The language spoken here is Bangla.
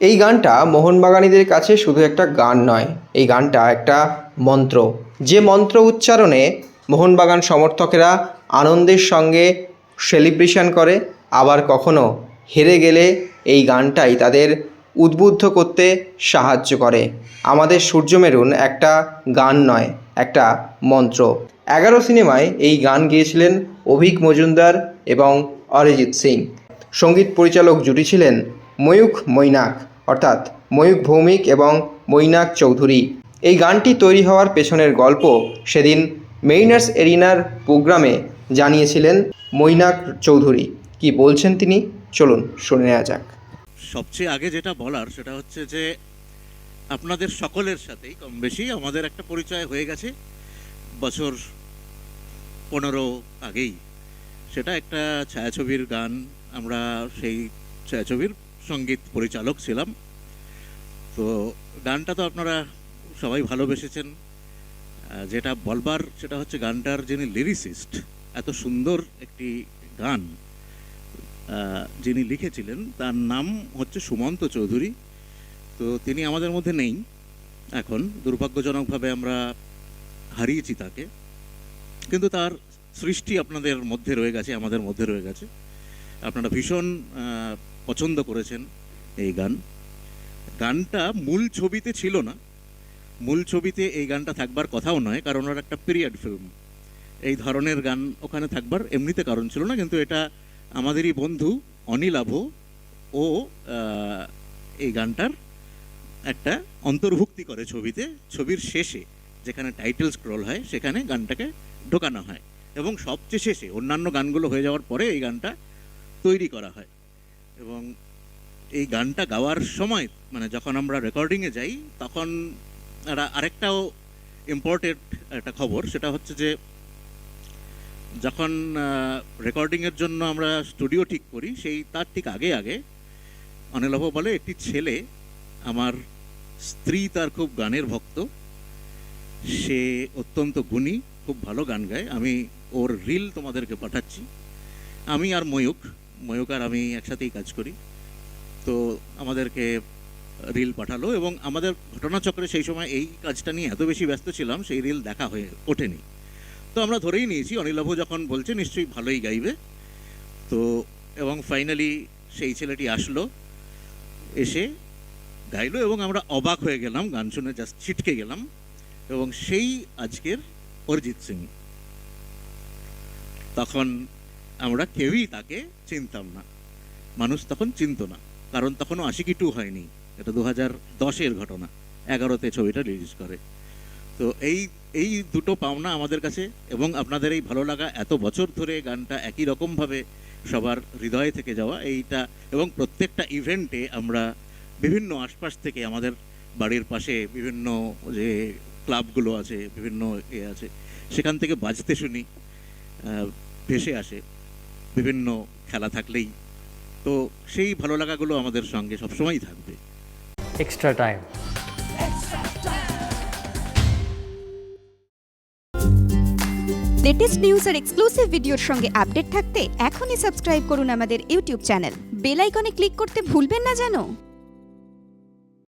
এই গানটা মোহনবাগানীদের কাছে শুধু একটা গান নয়, এই গানটা একটা মন্ত্র, যে মন্ত্র উচ্চারণে মোহনবাগান সমর্থকেরা আনন্দের সঙ্গে সেলিব্রেশন করে, আবার কখনো হেরে গেলে এই গানটাই তাদের উদ্বুদ্ধ করতে সাহায্য করে। আমাদের সূর্যমেরুন একটা গান নয়, একটা মন্ত্র। 11 সিনেমায় এই গান গেয়েছিলেন অভীক মজুমদার এবং অরিজিৎ সিং। সঙ্গীত পরিচালক জুটি ছিলেন ময়ূখ মৈনাক, অর্থাৎ ময়ূখ ভৌমিক এবং মৈনাক চৌধুরী। এই গানটি তৈরি হওয়ার পেছনের গল্প সেদিন মেরিনার্স এরিনার প্রোগ্রামে জানিয়েছিলেন মৈনাক চৌধুরী। কি বলছেন তিনি, চলুন শুনে নেওয়া যাক। সবচেয়ে আগে যেটা বলার সেটা হচ্ছে যে আপনাদের সকলের সাথেই কম বেশি আমাদের একটা পরিচয় হয়ে গেছে বছর 15 আগেই। সেটা একটা ছায়াছবির গান, আমরা সেই ছায়াছবির সঙ্গীত পরিচালক ছিলাম। তো গানটা তো আপনারা সবাই ভালোবেসেছেন। যেটা বলবার সেটা হচ্ছে গানটার যিনি লিরিসিস্ট, এত সুন্দর একটি গান যিনি লিখেছিলেন তার নাম হচ্ছে সুমন্ত চৌধুরী। তো তিনি আমাদের মধ্যে নেই এখন, দুর্ভাগ্যজনকভাবে আমরা হারিয়েছি তাকে, কিন্তু তার সৃষ্টি আপনাদের মধ্যে রয়ে গেছে, আমাদের মধ্যে রয়ে গেছে। আপনারা ভীষণ পছন্দ করেছেন এই গানটা মূল ছবিতে ছিল না, মূল ছবিতে এই গানটা থাকবার কথাও নয়, কারণ ওর একটা পিরিয়ড ফিল্ম, এই ধরনের গান ওখানে থাকবার এমনিতে কারণ ছিল না। কিন্তু এটা আমাদেরই বন্ধু অনিলাভ ও এই গানটার একটা অন্তর্ভুক্তি করে ছবিতে, ছবির শেষে যেখানে টাইটেল স্ক্রল হয় সেখানে গানটাকে ঢোকানো হয়, এবং সবচেয়ে শেষে অন্যান্য গানগুলো হয়ে যাওয়ার পরে এই গানটা তৈরি করা হয়। এবং এই গানটা গাওয়ার সময়, মানে যখন আমরা রেকর্ডিংয়ে যাই, তখন আরেকটাও ইম্পর্টেন্ট একটা খবর, সেটা হচ্ছে যে যখন রেকর্ডিংয়ের জন্য আমরা স্টুডিও ঠিক করি, সেই তার ঠিক আগে অনিলাভ বলে একটি ছেলে, আমার স্ত্রী তার খুব গানের ভক্ত, সে অত্যন্ত গুণী, খুব ভালো গান গায়, আমি ওর রিল তোমাদেরকে পাঠাচ্ছি। আমি আর ময়ূক আর আমি একসাথেই কাজ করি, তো আমাদেরকে রিল পাঠালো। এবং আমাদের ঘটনাচক্রে সেই সময় এই কাজটা নিয়ে এত বেশি ব্যস্ত ছিলাম, সেই রিল দেখা হয়ে ওঠেনি। তো আমরা ধরেই নিয়েছি অনিলাভ যখন বলছে নিশ্চয়ই ভালোই গাইবে। তো এবং ফাইনালি সেই ছেলেটি আসলো, এসে গাইলো, এবং আমরা অবাক হয়ে গেলাম, গান শুনে জাস্ট ছিটকে গেলাম। এবং সেই আজকের অরিজিৎ সিং। তখন আমরা কেউই তাকে চিনতাম না, মানুষ তখন চিনত না, কারণ তখনও আশিকি 2 হয়নি, এটা 2010-এর ঘটনা, 11তে ছবিটা রিলিজ করে। তো এই দুটো পাওনা আমাদের কাছে, এবং আপনাদের এই ভালো লাগা, এত বছর ধরে গানটা একই রকমভাবে সবার হৃদয়ে থেকে যাওয়া এইটা, এবং প্রত্যেকটা ইভেন্টে আমরা বিভিন্ন আশপাশ থেকে, আমাদের বাড়ির পাশে বিভিন্ন যে ক্লাবগুলো আছে, বিভিন্ন আছে, সেখান থেকে বাজতে শুনি, ভেসে আসে বিভিন্ন খেলা থাকলেই। তো সেই ভালো লাগাগুলো আমাদের সঙ্গে সবসময়ই থাকবে। Extra time. লেটেস্ট নিউজ আর এক্সক্লুসিভ ভিডিওর সঙ্গে আপডেট থাকতে এখনই সাবস্ক্রাইব করুন আমাদের ইউটিউব চ্যানেল। বেল আইকনে ক্লিক করতে ভুলবেন না যেন।